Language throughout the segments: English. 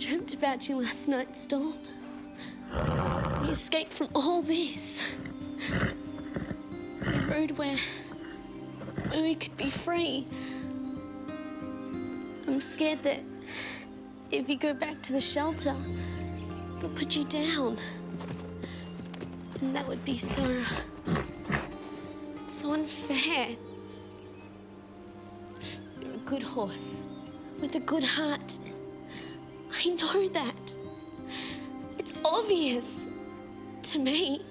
dreamt about you last night, Storm. We escaped from all this. The road where we could be free. I'm scared that if you go back to the shelter, they'll put you down. And that would be so unfair. You're a good horse with a good heart. I know that. It's obvious to me.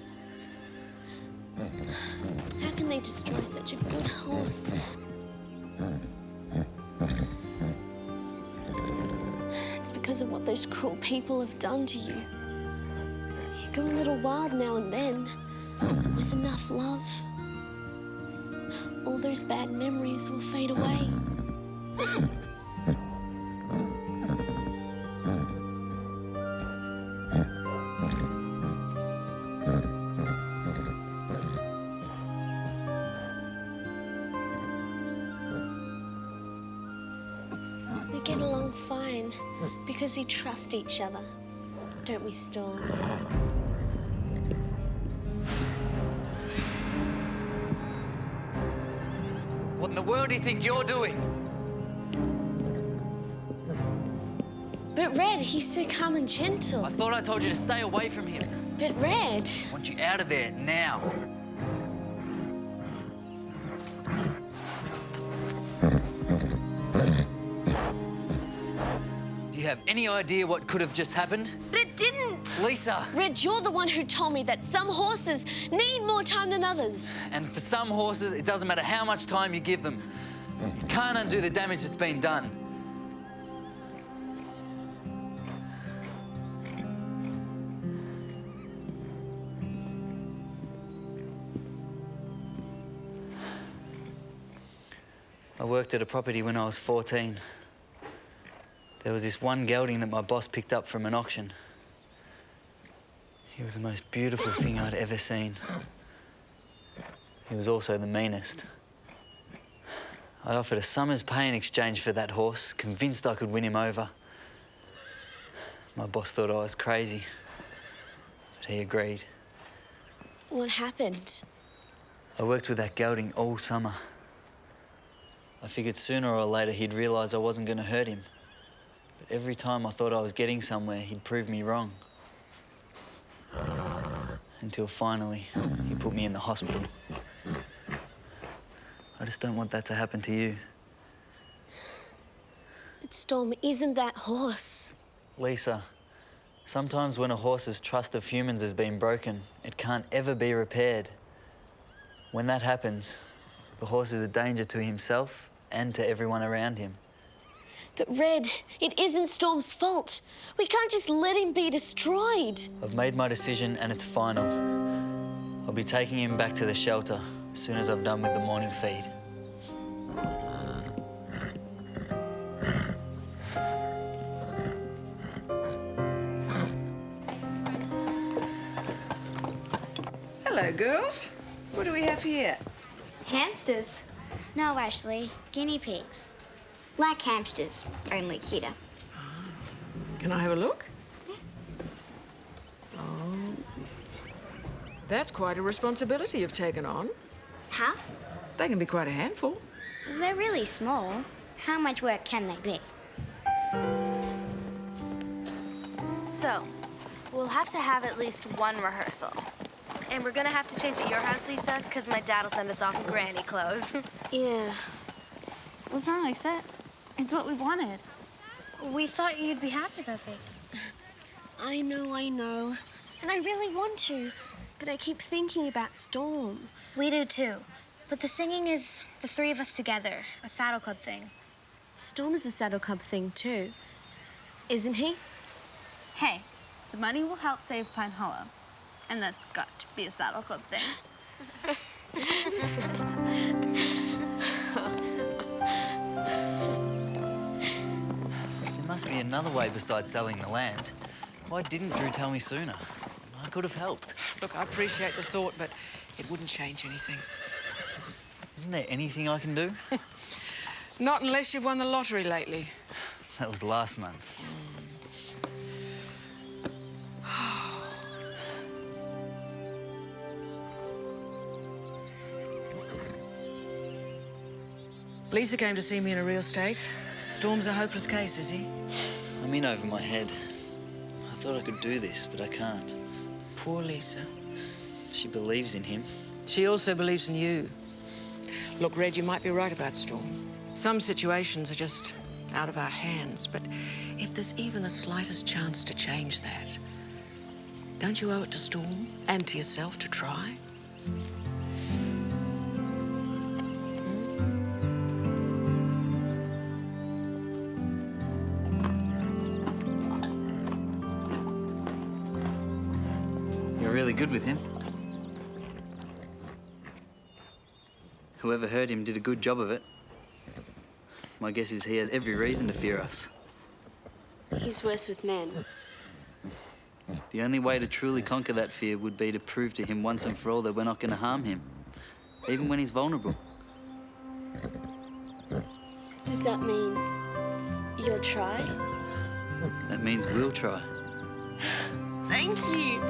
How can they destroy such a good horse? It's because of what those cruel people have done to you. You go a little wild now and then, with enough love. All those bad memories will fade away. We get along fine because we trust each other, don't we, Storm? What in the world do you think you're doing? But Red, he's so calm and gentle. I thought I told you to stay away from him. But Red... I want you out of there now. Do you have any idea what could have just happened? But it didn't! Lisa! Red, you're the one who told me that some horses need more time than others. And for some horses, it doesn't matter how much time you give them. You can't undo the damage that's been done. I worked at a property when I was 14. There was this one gelding that my boss picked up from an auction. He was the most beautiful thing I'd ever seen. He was also the meanest. I offered a summer's pay in exchange for that horse, convinced I could win him over. My boss thought I was crazy, but he agreed. What happened? I worked with that gelding all summer. I figured sooner or later he'd realise I wasn't going to hurt him. But every time I thought I was getting somewhere, he'd prove me wrong. Until finally, he put me in the hospital. I just don't want that to happen to you. But Storm, isn't that horse? Lisa, sometimes when a horse's trust of humans has been broken, it can't ever be repaired. When that happens, the horse is a danger to himself and to everyone around him. But Red, it isn't Storm's fault. We can't just let him be destroyed. I've made my decision and it's final. I'll be taking him back to the shelter as soon as I've done with the morning feed. Hello, girls. What do we have here? Hamsters? No, Ashley, guinea pigs. Like hamsters, only cuter. Can I have a look? Oh. That's quite a responsibility you've taken on. Huh? They can be quite a handful. They're really small. How much work can they be? So, we'll have to have at least one rehearsal. And we're gonna have to change at your house, Lisa, because my dad will send us off in granny clothes. Yeah. What's wrong, Lisa? It's what we wanted. We thought you'd be happy about this. I know. And I really want to. But I keep thinking about Storm. We do too. But the singing is the three of us together, a saddle club thing. Storm is a saddle club thing too, isn't he? Hey, the money will help save Pine Hollow. And that's got to be a saddle club thing. There must be another way besides selling the land. Why didn't Drew tell me sooner? I could have helped. Look, I appreciate the thought, but it wouldn't change anything. Isn't there anything I can do? Not unless you've won the lottery lately. That was last month. Lisa came to see me in a real state. Storm's a hopeless case, is he? I'm in over my head. I thought I could do this, but I can't. Poor Lisa. She believes in him. She also believes in you. Look, Red, you might be right about Storm. Some situations are just out of our hands, but if there's even the slightest chance to change that, don't you owe it to Storm and to yourself to try? You're really good with him. Whoever hurt him did a good job of it. My guess is he has every reason to fear us. He's worse with men. The only way to truly conquer that fear would be to prove to him once and for all that we're not going to harm him, even when he's vulnerable. Does that mean you'll try? That means we'll try. Thank you.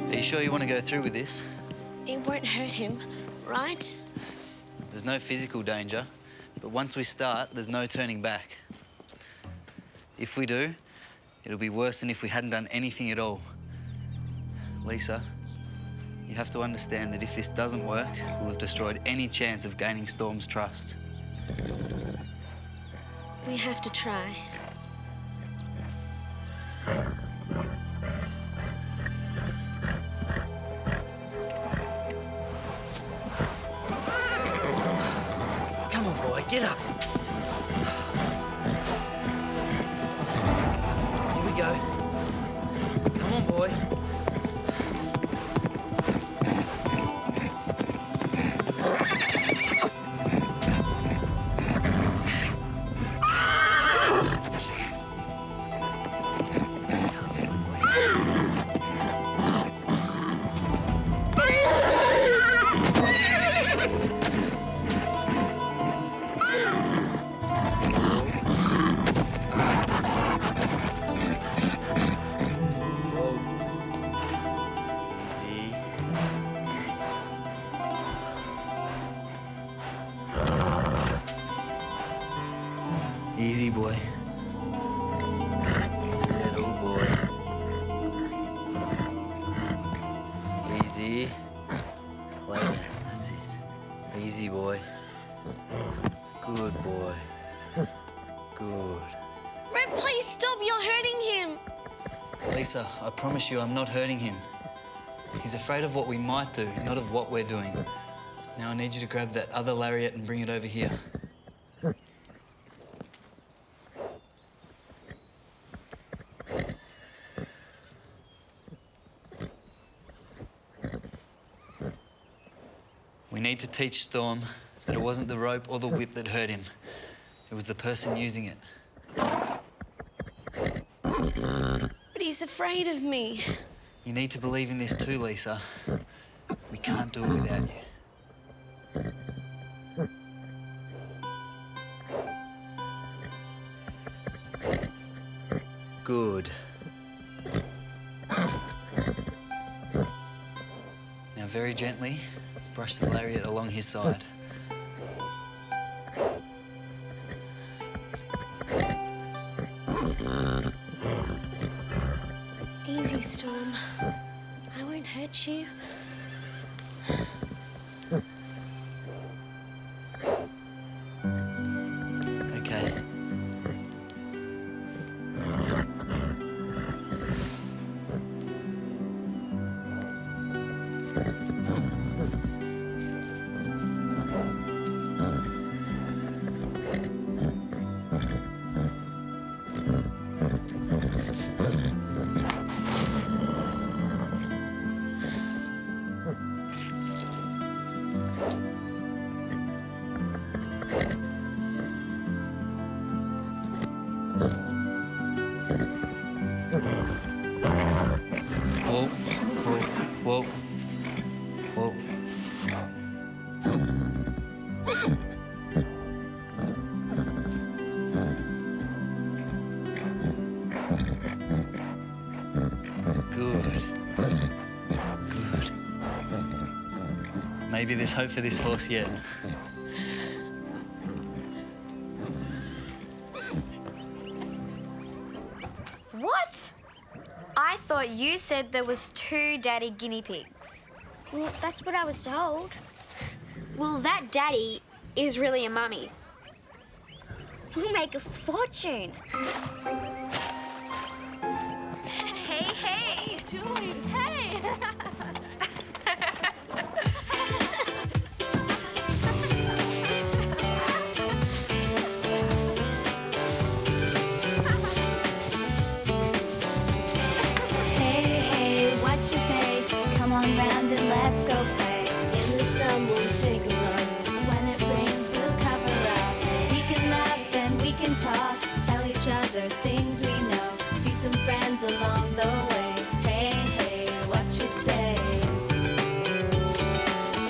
Are you sure you want to go through with this? It won't hurt him, right? There's no physical danger, but once we start, there's no turning back. If we do, it'll be worse than if we hadn't done anything at all. Lisa, you have to understand that if this doesn't work, we'll have destroyed any chance of gaining Storm's trust. We have to try. Come on, boy, get up. Here we go. Come on, boy. Easy, boy. Settle, boy. Easy. Lay down. That's it. Easy, boy. Good boy. Good. Red, please stop. You're hurting him. Lisa, I promise you I'm not hurting him. He's afraid of what we might do, not of what we're doing. Now I need you to grab that other lariat and bring it over here. We need to teach Storm that it wasn't the rope or the whip that hurt him. It was the person using it. But he's afraid of me. You need to believe in this too, Lisa. We can't do it without you. Good. Now, very gently, brush the lariat along his side. Easy, Storm. I won't hurt you. Okay. Whoa, whoa, whoa, whoa. Maybe there's hope for this horse yet. What? I thought you said there was 2 daddy guinea pigs. Well, that's what I was told. Well, that daddy is really a mummy. We'll make a fortune. Hey, hey! What are you doing? Hey! Come on round and let's go play. In the sun, we'll take a run. When it rains, we'll cover up. We can laugh and we can talk. Tell each other things we know. See some friends along the way. Hey, hey, what you say?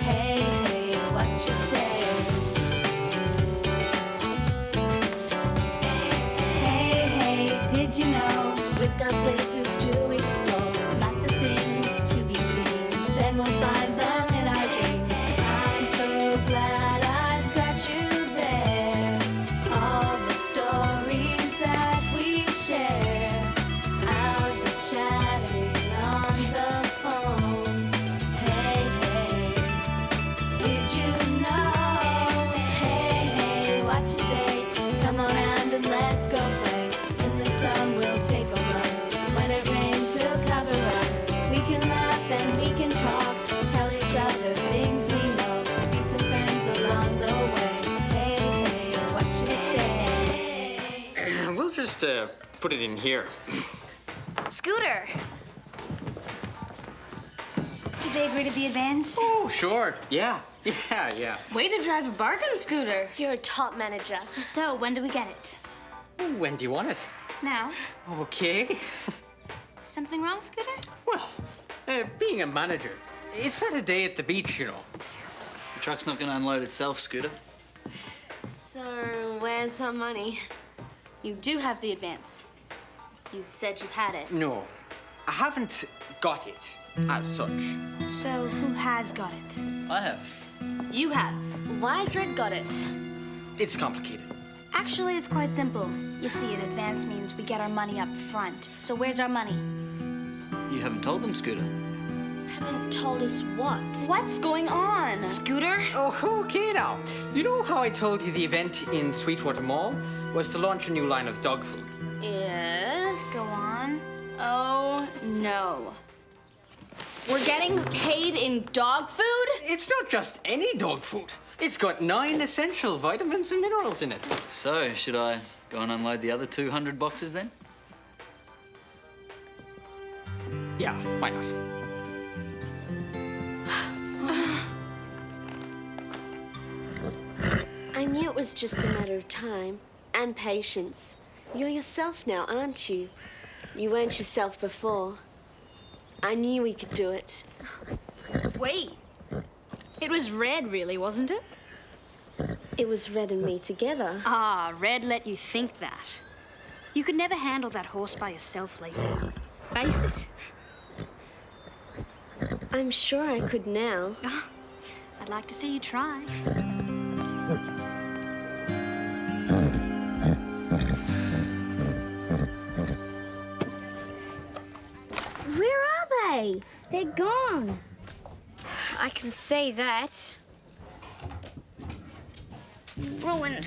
Hey, hey, what you say? Hey, hey, did you know we've got places to explore? Lots of things to be seen. Then we'll find them in our dreams. I'm so glad I've got you there. All the stories that we share. Hours of chatting on the phone. Hey, hey, did you know? Hey, hey, what you say? Come on round and let's go play. In the sun we'll take a run. When it rains we'll cover up. We can laugh and we can talk. Tell each other things we know. See some friends along the way. Hey, hey, what you say? We'll just put it in here. Scooter! Did they agree to the advance? Oh, sure. Yeah. Yeah. Way to drive a bargain scooter. You're a top manager. So, when do we get it? When do you want it? Now. Okay. Something wrong, Scooter? Well, being a manager, it's not a day at the beach, you know. The truck's not going to unload itself, Scooter. So, where's our money? You do have the advance. You said you had it. No, I haven't got it as such. So, who has got it? I have. You have. Why's Red got it? It's complicated. Actually, it's quite simple. You see, an advance means we get our money up front. So where's our money? You haven't told them, Scooter. Haven't told us what? What's going on? Scooter? Oh, okay now. You know how I told you the event in Sweetwater Mall was to launch a new line of dog food? Yes. Go on. Oh, no. We're getting paid in dog food? It's not just any dog food. It's got 9 essential vitamins and minerals in it. So, should I go and unload the other 200 boxes then? Yeah, why not? I knew it was just a matter of time and patience. You're yourself now, aren't you? You weren't yourself before. I knew we could do it. Wait. It was Red, really, wasn't it? It was Red and me together. Ah, Red let you think that. You could never handle that horse by yourself, Lacey. Face it. I'm sure I could now. I'd like to see you try. Where are they? They're gone. I can say that. Ruined.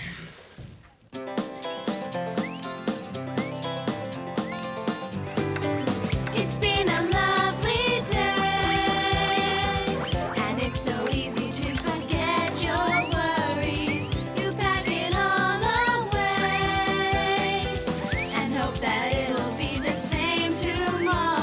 It's been a lovely day, and it's so easy to forget your worries. You pack it all away, and hope that it'll be the same tomorrow.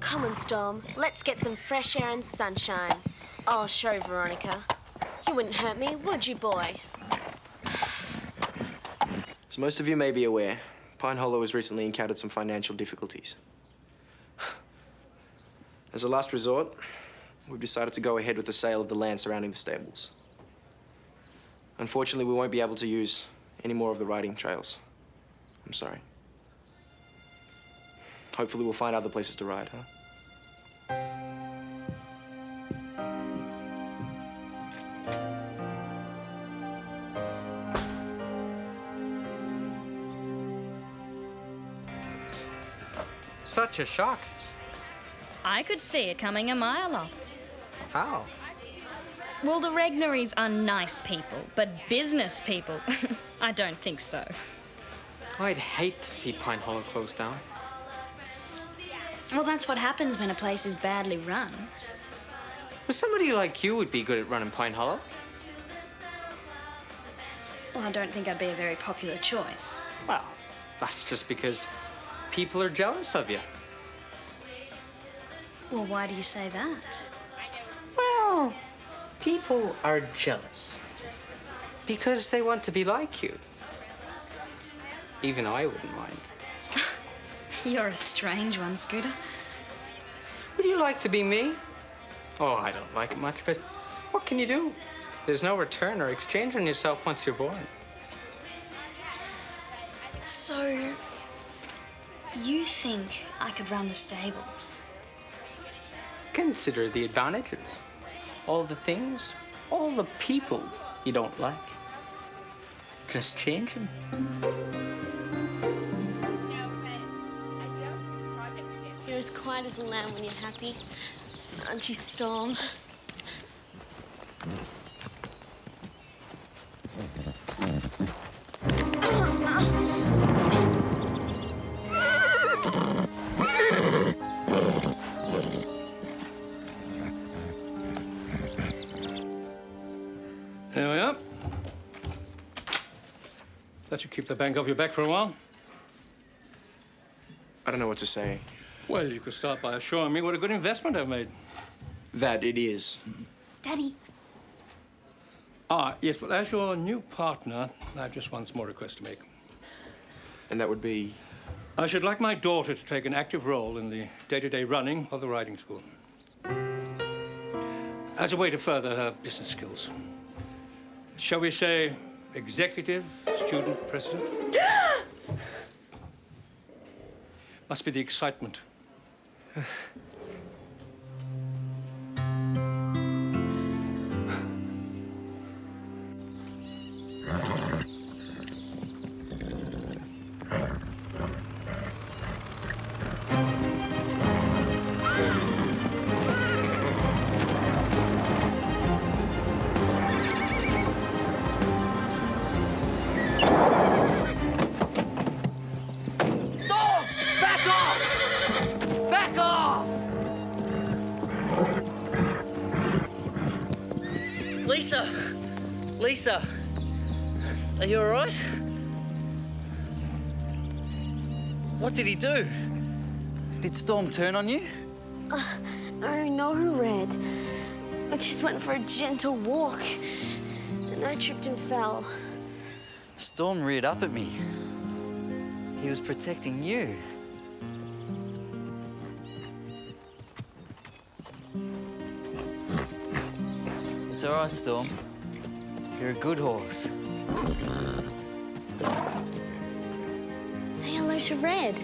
Come on, Storm. Let's get some fresh air and sunshine. I'll show Veronica. You wouldn't hurt me, would you, boy? As most of you may be aware, Pine Hollow has recently encountered some financial difficulties. As a last resort, we've decided to go ahead with the sale of the land surrounding the stables. Unfortunately, we won't be able to use any more of the riding trails. I'm sorry. Hopefully we'll find other places to ride, huh? Such a shock. I could see it coming a mile off. How? Well, the Regnaries are nice people, but business people, I don't think so. I'd hate to see Pine Hollow close down. Well, that's what happens when a place is badly run. Well, somebody like you would be good at running Pine Hollow. Well, I don't think I'd be a very popular choice. Well, that's just because people are jealous of you. Well, why do you say that? Well, people are jealous because they want to be like you. Even I wouldn't mind. You're a strange one, Scooter. Would you like to be me? Oh, I don't like it much, but what can you do? There's no return or exchange on yourself once you're born. So, you think I could run the stables? Consider the advantages. All the things, all the people you don't like. Just change them. You're as quiet as a lamb when you're happy. Aren't you, Storm? There we are. That should keep the bank off your back for a while. I don't know what to say. Well, you could start by assuring me what a good investment I've made. That it is. Daddy. Ah, yes, but as your new partner, I have just one small request to make. And that would be? I should like my daughter to take an active role in the day-to-day running of the riding school. As a way to further her business skills. Shall we say executive student president? Must be the excitement. Lisa, are you all right? What did he do? Did Storm turn on you? I don't know, Red. I just went for a gentle walk, and I tripped and fell. Storm reared up at me. He was protecting you. It's all right, Storm. You're a good horse. Say hello to Red.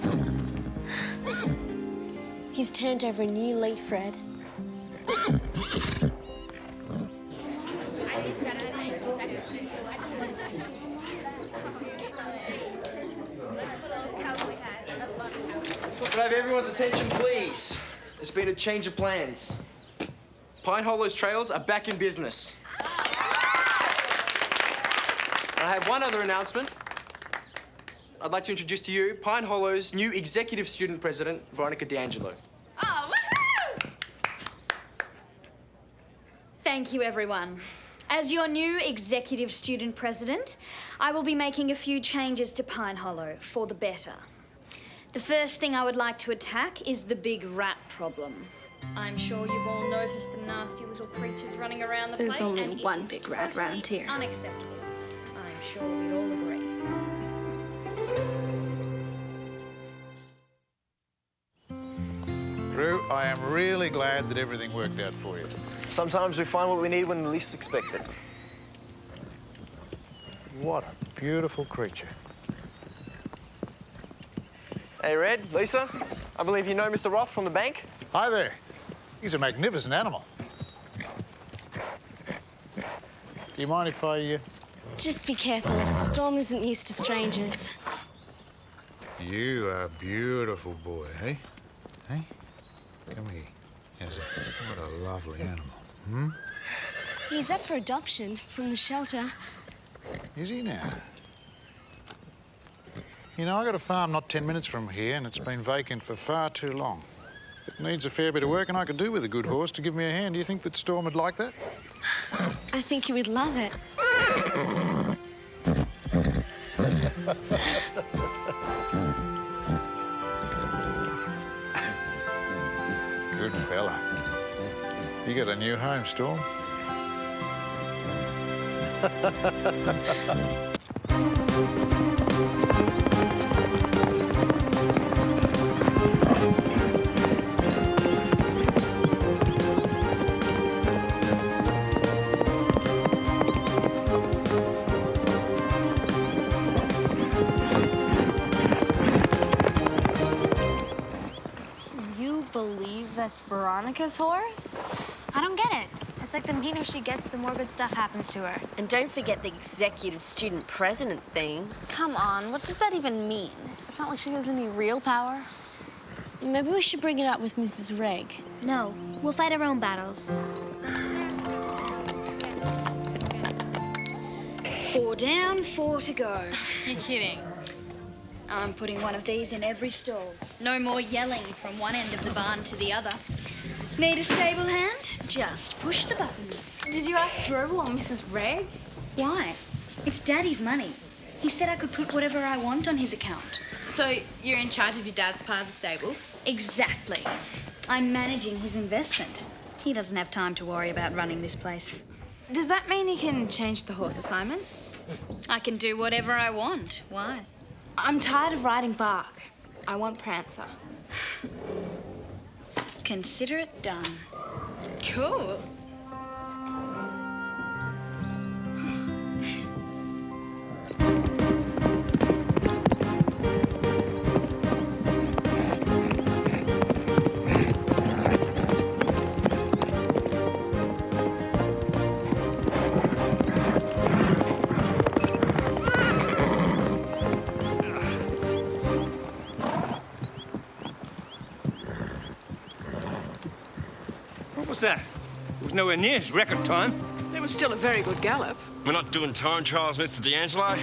He's turned over a new leaf, Red. Could I have everyone's attention, please? There's been a change of plans. Pine Hollow's trails are back in business. And I have one other announcement. I'd like to introduce to you Pine Hollow's new executive student president, Veronica D'Angelo. Oh, woohoo! Thank you, everyone. As your new executive student president, I will be making a few changes to Pine Hollow for the better. The first thing I would like to attack is the big rat problem. I'm sure you've all noticed the nasty little creatures running around the place. There's only one big rat around here. Unacceptable. I'm sure we'd all agree. I am really glad that everything worked out for you. Sometimes we find what we need when we least expect it. What a beautiful creature. Hey, Red, Lisa, I believe you know Mr. Roth from the bank? Hi there. He's a magnificent animal. Do you mind if I... Just be careful. Storm isn't used to strangers. You are a beautiful boy, eh? Hey? Come here. How's that? What a lovely animal. Hmm? He's up for adoption from the shelter. Is he now? You know, I got a farm not 10 minutes from here, and it's been vacant for far too long. It needs a fair bit of work, and I could do with a good horse to give me a hand. Do you think that Storm would like that? I think he would love it. Good fella. You got a new home, Storm. That's Veronica's horse? I don't get it. It's like the meaner she gets, the more good stuff happens to her. And don't forget the executive student president thing. Come on, what does that even mean? It's not like she has any real power. Maybe we should bring it up with Mrs. Reg. No, we'll fight our own battles. 4 down, 4 to go. You're kidding. I'm putting one of these in every stall. No more yelling from one end of the barn to the other. Need a stable hand? Just push the button. Did you ask Drew or Mrs. Reg? Why? It's Daddy's money. He said I could put whatever I want on his account. So you're in charge of your dad's part of the stables? Exactly. I'm managing his investment. He doesn't have time to worry about running this place. Does that mean you can change the horse assignments? I can do whatever I want. Why? I'm tired of riding bark. I want Prancer. Consider it done. Cool. That? It was nowhere near his record time. It was still a very good gallop. We're not doing time trials, Mr. D'Angelo.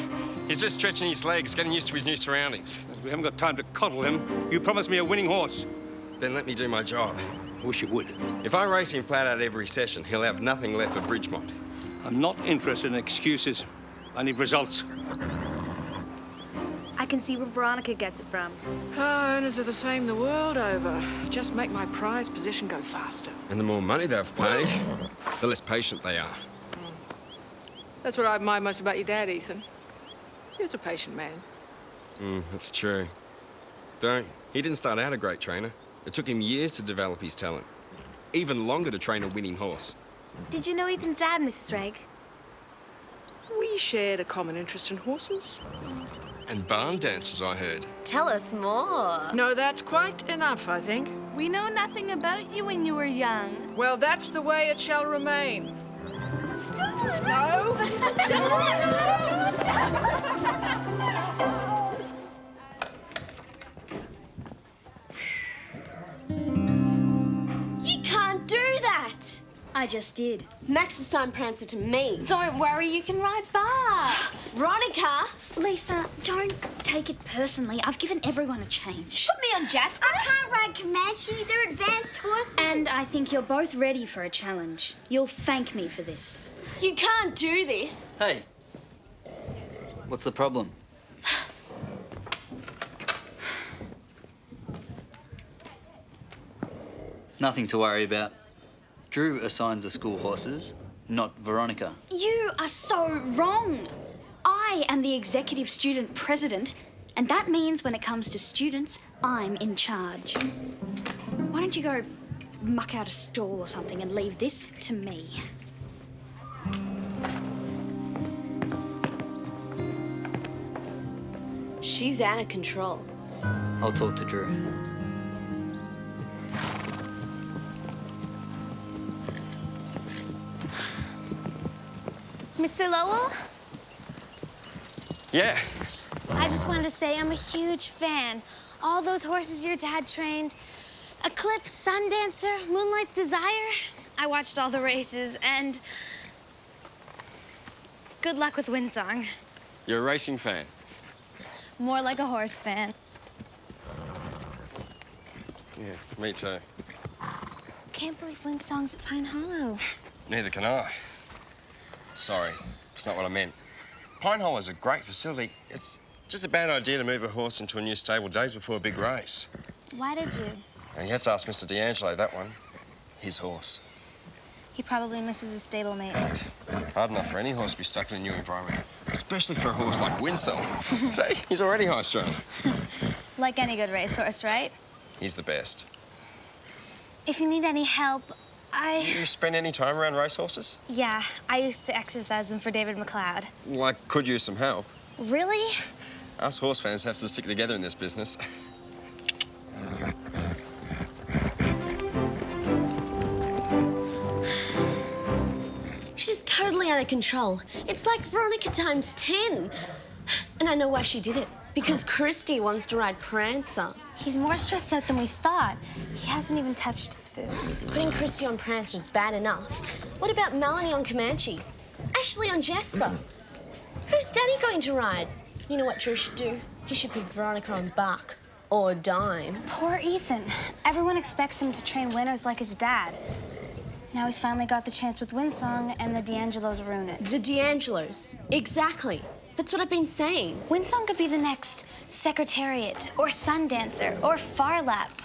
He's just stretching his legs, getting used to his new surroundings. We haven't got time to coddle him. You promised me a winning horse. Then let me do my job. I wish you would. If I race him flat out every session, he'll have nothing left for Bridgemont. I'm not interested in excuses. I need results. I can see where Veronica gets it from. Owners are the same the world over. Just make my prize position go faster. And the more money they've paid, the less patient they are. That's what I admire most about your dad, Ethan. He was a patient man. That's true. Though, he didn't start out a great trainer. It took him years to develop his talent. Even longer to train a winning horse. Did you know Ethan's dad, Mrs. Reg? We shared a common interest in horses. And barn dances, I heard. Tell us more. No, that's quite enough, I think. We know nothing about you when you were young. Well, that's the way it shall remain. No? You can't do that! I just did. Max assigned Prancer to me. Don't worry, you can ride bark. Veronica! Lisa, don't take it personally. I've given everyone a change. Put me on Jasper. I can't ride Comanche. They're advanced horses. And I think you're both ready for a challenge. You'll thank me for this. You can't do this. Hey, what's the problem? Nothing to worry about. Drew assigns the school horses, not Veronica. You are so wrong. I am the executive student president, and that means when it comes to students, I'm in charge. Why don't you go muck out a stall or something and leave this to me. She's out of control. I'll talk to Drew. Mr. Lowell, Yeah. I just wanted to say I'm a huge fan. All those horses your dad trained, Eclipse, Sundancer, Moonlight's Desire. I watched all the races, and good luck with Windsong. You're a racing fan. More like a horse fan. Yeah, me too. Can't believe Windsong's at Pine Hollow. Neither can I. Sorry, it's not what I meant. Pine Hollow's a great facility. It's just a bad idea to move a horse into a new stable days before a big race. Why did you? Now, you have to ask Mr. D'Angelo that one. His horse. He probably misses his stablemates. Hard enough for any horse to be stuck in a new environment, especially for a horse like Winsell. See, he's already high-strung. Like any good racehorse, right? He's the best. If you need any help, You spend any time around racehorses? Yeah, I used to exercise them for David McLeod. Well, I could use some help. Really? Us horse fans have to stick together in this business. She's totally out of control. It's like Veronica times 10. And I know why she did it. Because Christy wants to ride Prancer. He's more stressed out than we thought. He hasn't even touched his food. Putting Christy on Prancer is bad enough. What about Melanie on Comanche? Ashley on Jasper? Who's Daddy going to ride? You know what Drew should do? He should put Veronica on Buck. Or Dime. Poor Ethan. Everyone expects him to train winners like his dad. Now he's finally got the chance with Windsong, and the D'Angelos ruin it. The D'Angelos. Exactly. That's what I've been saying. Windsong could be the next Secretariat, or Sundancer, or Farlap.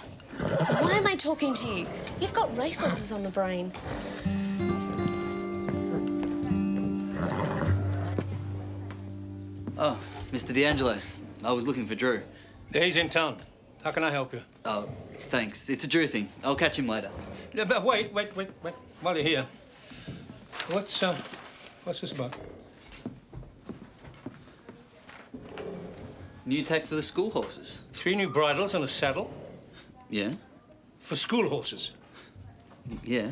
Why am I talking to you? You've got racehorses on the brain. Oh, Mr. D'Angelo. I was looking for Drew. He's in town. How can I help you? Oh, thanks. It's a Drew thing. I'll catch him later. Yeah, but wait. While you're here, what's this about? New tack for the school horses. 3 new bridles and a saddle? Yeah? For school horses? Yeah.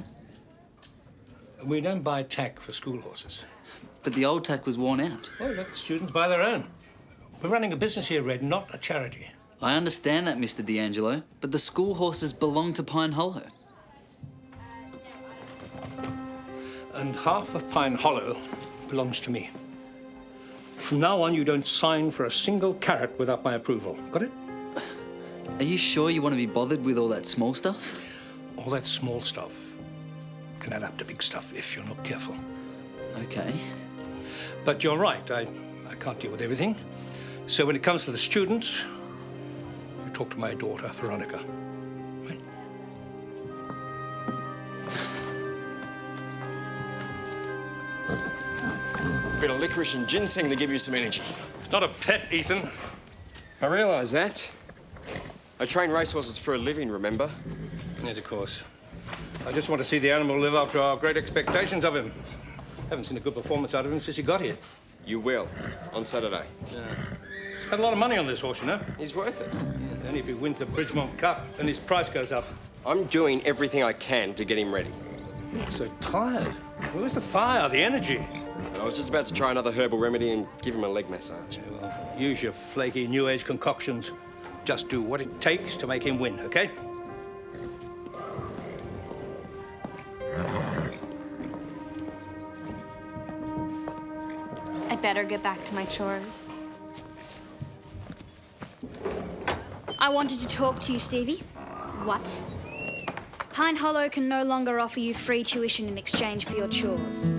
We don't buy tack for school horses. But the old tack was worn out. Well, let the students buy their own. We're running a business here, Red, not a charity. I understand that, Mr. D'Angelo, but the school horses belong to Pine Hollow. And half of Pine Hollow belongs to me. From now on, you don't sign for a single carrot without my approval. Got it? Are you sure you want to be bothered with all that small stuff? All that small stuff can add up to big stuff if you're not careful. Okay. But you're right, I can't deal with everything. So when it comes to the students, you talk to my daughter, Veronica. Right? Bit of licorice and ginseng to give you some energy. It's not a pet, Ethan. I realise that. I train racehorses for a living, remember? Yes, of course. I just want to see the animal live up to our great expectations of him. Haven't seen a good performance out of him since he got here. You will, on Saturday. Yeah. Spent a lot of money on this horse, you know. He's worth it. Yeah, only if he wins the Bridgemont Cup, then his price goes up. I'm doing everything I can to get him ready. You're so tired. Where's the fire, the energy? I was just about to try another herbal remedy and give him a leg massage. Yeah, well, use your flaky New Age concoctions. Just do what it takes to make him win, okay? I better get back to my chores. I wanted to talk to you, Stevie. What? Pine Hollow can no longer offer you free tuition in exchange for your chores.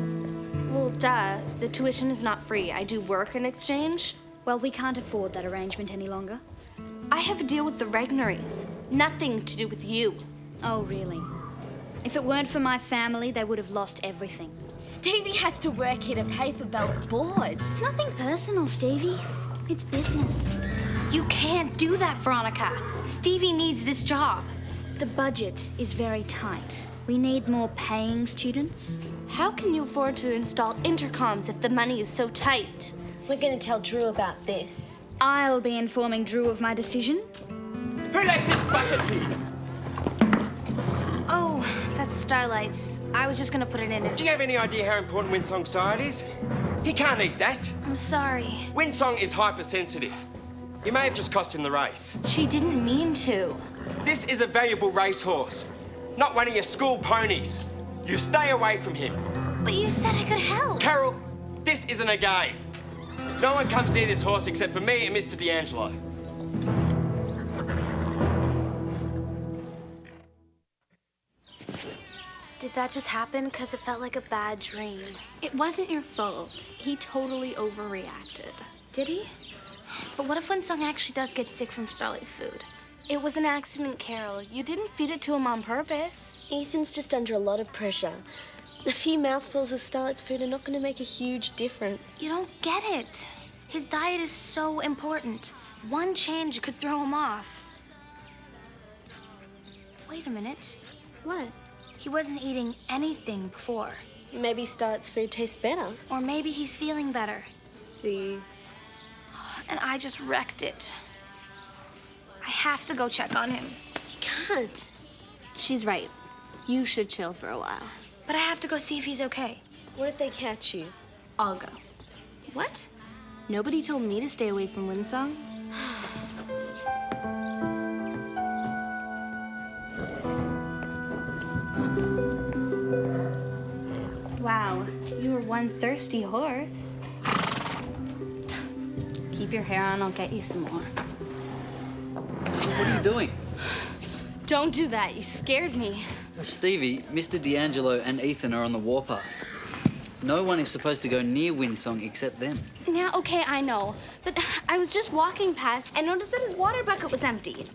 Well, duh. The tuition is not free. I do work in exchange. Well, we can't afford that arrangement any longer. I have a deal with the Regneries. Nothing to do with you. Oh, really? If it weren't for my family, they would have lost everything. Stevie has to work here to pay for Belle's board. It's nothing personal, Stevie. It's business. You can't do that, Veronica. Stevie needs this job. The budget is very tight. We need more paying students. How can you afford to install intercoms if the money is so tight? We're going to tell Drew about this. I'll be informing Drew of my decision. Who left this bucket here? Oh, that's Starlight's. I was just gonna put it in as... Do you have any idea how important Winsong's diet is? He can't eat that. I'm sorry. Winsong is hypersensitive. You may have just cost him the race. She didn't mean to. This is a valuable racehorse, not one of your school ponies. You stay away from him. But you said I could help. Carole, this isn't a game. No one comes near this horse except for me and Mr. D'Angelo. Did that just happen? Because it felt like a bad dream. It wasn't your fault. He totally overreacted. Did he? But what if Winsong actually does get sick from Starlight's food? It was an accident, Carole. You didn't feed it to him on purpose. Ethan's just under a lot of pressure. A few mouthfuls of Starlight's food are not going to make a huge difference. You don't get it. His diet is so important. One change could throw him off. Wait a minute. What? He wasn't eating anything before. Maybe Starlight's food tastes better. Or maybe he's feeling better. See. And I just wrecked it. I have to go check on him. You can't. She's right. You should chill for a while. But I have to go see if he's okay. What if they catch you? I'll go. What? Nobody told me to stay away from Winsong? Wow, you were one thirsty horse. Keep your hair on, I'll get you some more. What are you doing? Don't do that, you scared me. Stevie, Mr. D'Angelo and Ethan are on the warpath. No one is supposed to go near Winsong except them. Yeah, okay, I know. But I was just walking past. I noticed that his water bucket was empty.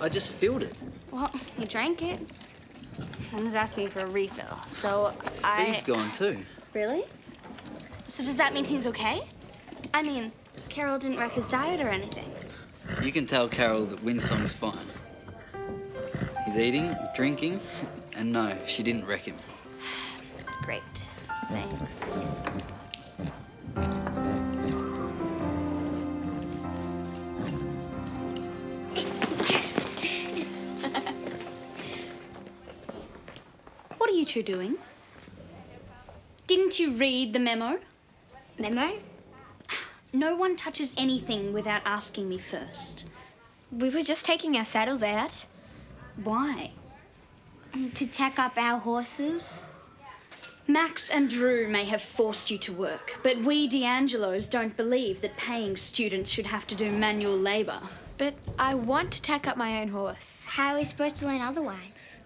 I just filled it. Well, he drank it. I was asking for a refill, so His feed's gone too. Really? So does that mean he's okay? I mean, Carole didn't wreck his diet or anything. You can tell Carole that Winsong's fine. He's eating, drinking, and no, she didn't wreck him. Great. Thanks. What are you two doing? Didn't you read the memo? Memo? No one touches anything without asking me first. We were just taking our saddles out. Why? To tack up our horses. Max and Drew may have forced you to work, but we D'Angelos don't believe that paying students should have to do manual labour. But I want to tack up my own horse. How are we supposed to learn otherwise?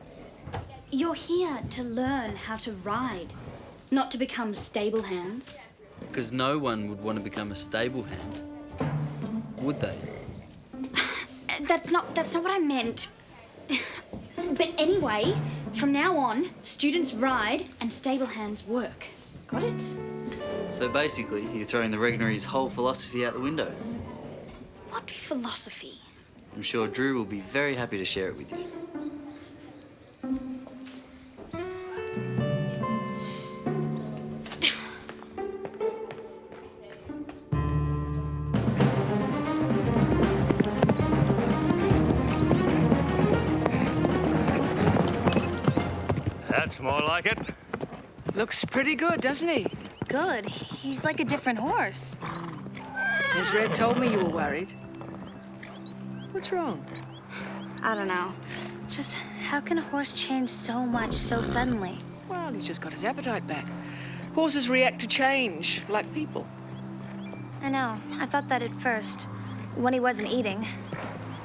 You're here to learn how to ride, not to become stable hands. Because no one would want to become a stable hand, would they? That's not what I meant. But anyway, from now on, students ride and stable hands work. Got it? So basically, you're throwing the Regnery's whole philosophy out the window. What philosophy? I'm sure Drew will be very happy to share it with you. That's more like it. Looks pretty good, doesn't he? Good. He's like a different horse. Miss Red told me you were worried. What's wrong? I don't know. It's just, how can a horse change so much so suddenly? Well, he's just got his appetite back. Horses react to change, like people. I know. I thought that at first, when he wasn't eating.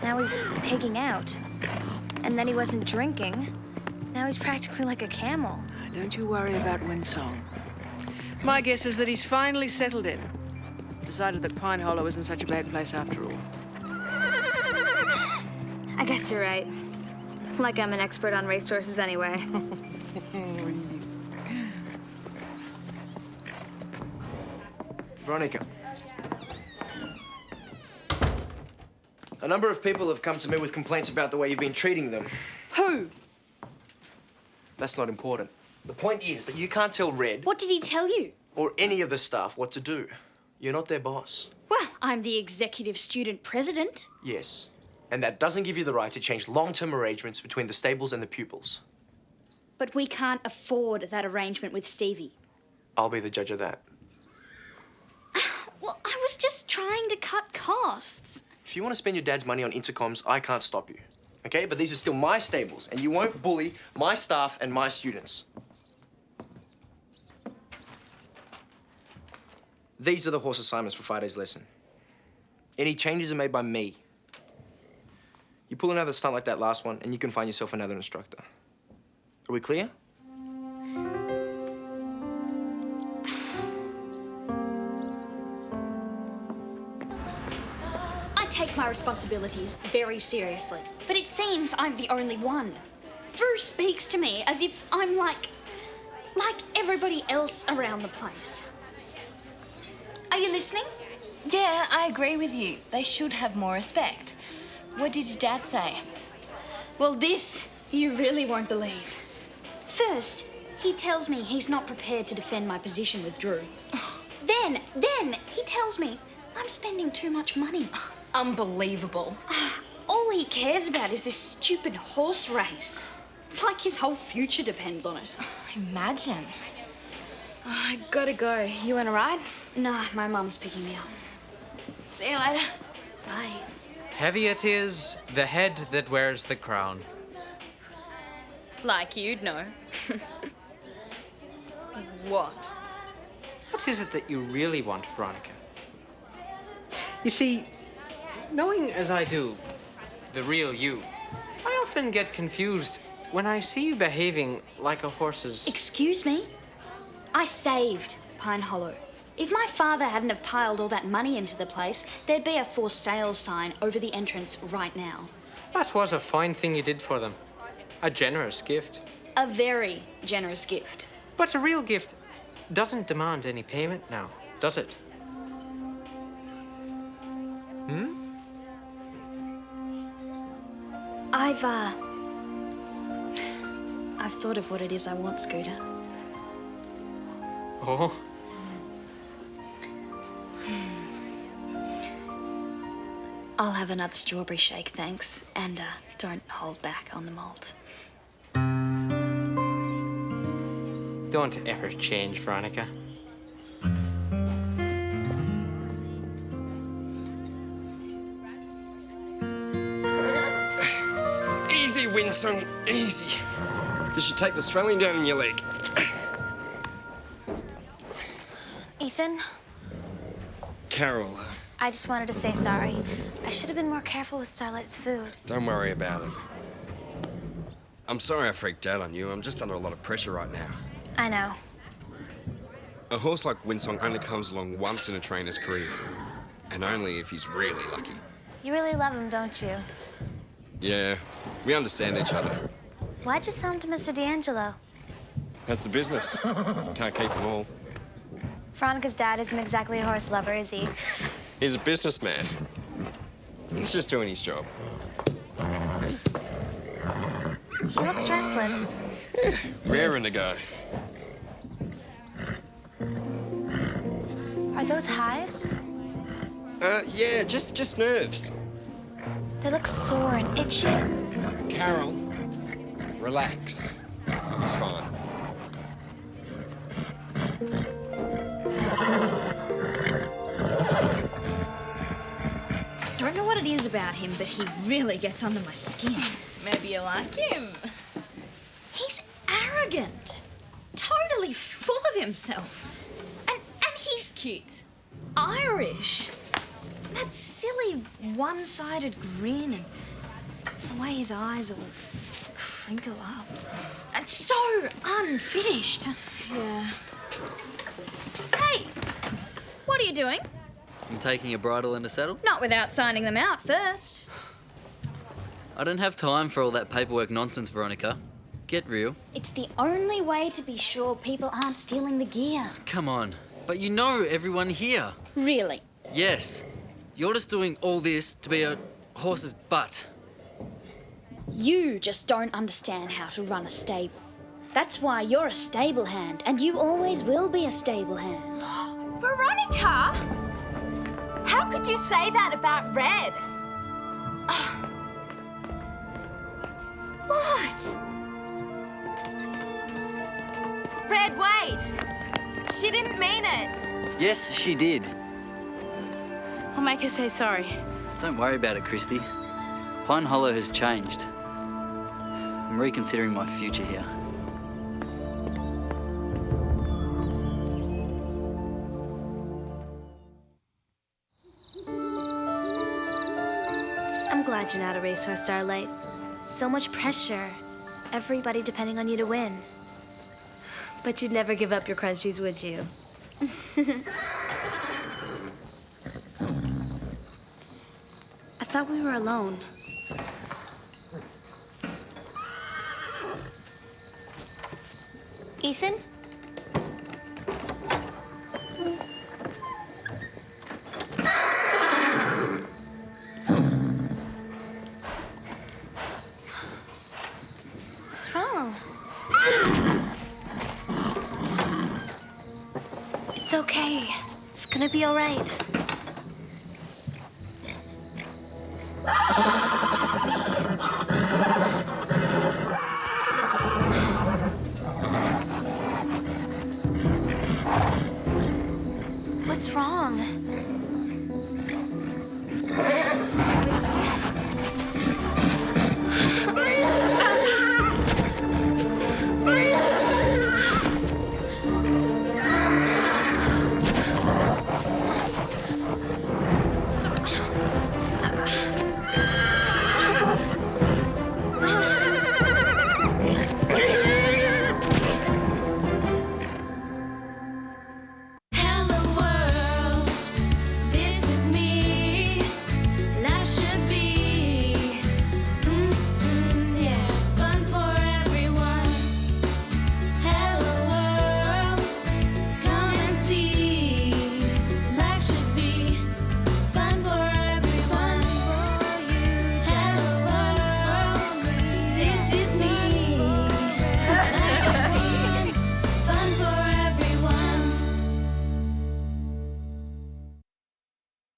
Now he's pigging out. And then he wasn't drinking. Now he's practically like a camel. Don't you worry about Winsong. My guess is that he's finally settled in. Decided that Pine Hollow isn't such a bad place after all. I guess you're right. Like I'm an expert on racehorses anyway. Veronica. A number of people have come to me with complaints about the way you've been treating them. Who? That's not important. The point is that you can't tell Red... What did he tell you? ...or any of the staff what to do. You're not their boss. Well, I'm the executive student president. Yes. And that doesn't give you the right to change long-term arrangements between the stables and the pupils. But we can't afford that arrangement with Stevie. I'll be the judge of that. Well, I was just trying to cut costs. If you want to spend your dad's money on intercoms, I can't stop you. Okay? But these are still my stables, and you won't bully my staff and my students. These are the horse assignments for Friday's lesson. Any changes are made by me. You pull another stunt like that last one, and you can find yourself another instructor. Are we clear? I take my responsibilities very seriously, but it seems I'm the only one. Drew speaks to me as if I'm like everybody else around the place. Are you listening? Yeah, I agree with you. They should have more respect. What did your dad say? Well, this you really won't believe. First, he tells me he's not prepared to defend my position with Drew. Then he tells me I'm spending too much money. Unbelievable. All he cares about is this stupid horse race. It's like his whole future depends on it. Imagine. I gotta go. You want a ride? Nah, my mum's picking me up. See you later. Bye. Heavy it is, the head that wears the crown. Like you'd know. What? What is it that you really want, Veronica? You see, knowing as I do the real you, I often get confused when I see you behaving like a horse's... Excuse me? I saved Pine Hollow. If my father hadn't have piled all that money into the place, there'd be a for sale sign over the entrance right now. That was a fine thing you did for them. A generous gift. A very generous gift. But a real gift doesn't demand any payment now, does it? I've thought of what it is I want, Scooter. Oh? I'll have another strawberry shake, thanks. And don't hold back on the malt. Don't ever change, Veronica. Easy, Winsong, easy. This should take the swelling down in your leg. Ethan, Carole, I just wanted to say sorry. I should have been more careful with Starlight's food. don't worry about it. I'm sorry I freaked out on you. I'm just under a lot of pressure right now. I know. A horse like Winsong only comes along once in a trainer's career, and only if he's really lucky. You really love him, don't you? Yeah, we understand each other. Why'd you sell him to Mr. D'Angelo? That's the business. Can't keep them all. Veronica's dad isn't exactly a horse lover, is he? He's a businessman. He's just doing his job. He looks restless. Raring to go. Are those hives? Yeah, just nerves. They look sore and itchy. Carole, relax. He's fine. Don't know what it is about him, but he really gets under my skin. Maybe you like him. He's arrogant. Totally full of himself. And he's cute. Irish. That silly one-sided grin and the way his eyes all crinkle up. It's so unfinished. Yeah. Hey, what are you doing? I'm taking a bridle and a saddle. Not without signing them out first. I don't have time for all that paperwork nonsense, Veronica. Get real. It's the only way to be sure people aren't stealing the gear. Come on. But you know everyone here. Really? Yes. You're just doing all this to be a horse's butt. You just don't understand how to run a stable. That's why you're a stable hand, and you always will be a stable hand. Veronica! How could you say that about Red? What? Red, wait! She didn't mean it. Yes, she did. I'll make her say sorry. Don't worry about it, Christy. Pine Hollow has changed. I'm reconsidering my future here. I'm glad you're not a racehorse, Starlight. So much pressure. Everybody depending on you to win. But you'd never give up your crunchies, would you? I thought we were alone. Ethan? What's wrong? It's okay. It's gonna be all right. It's just me. What's wrong?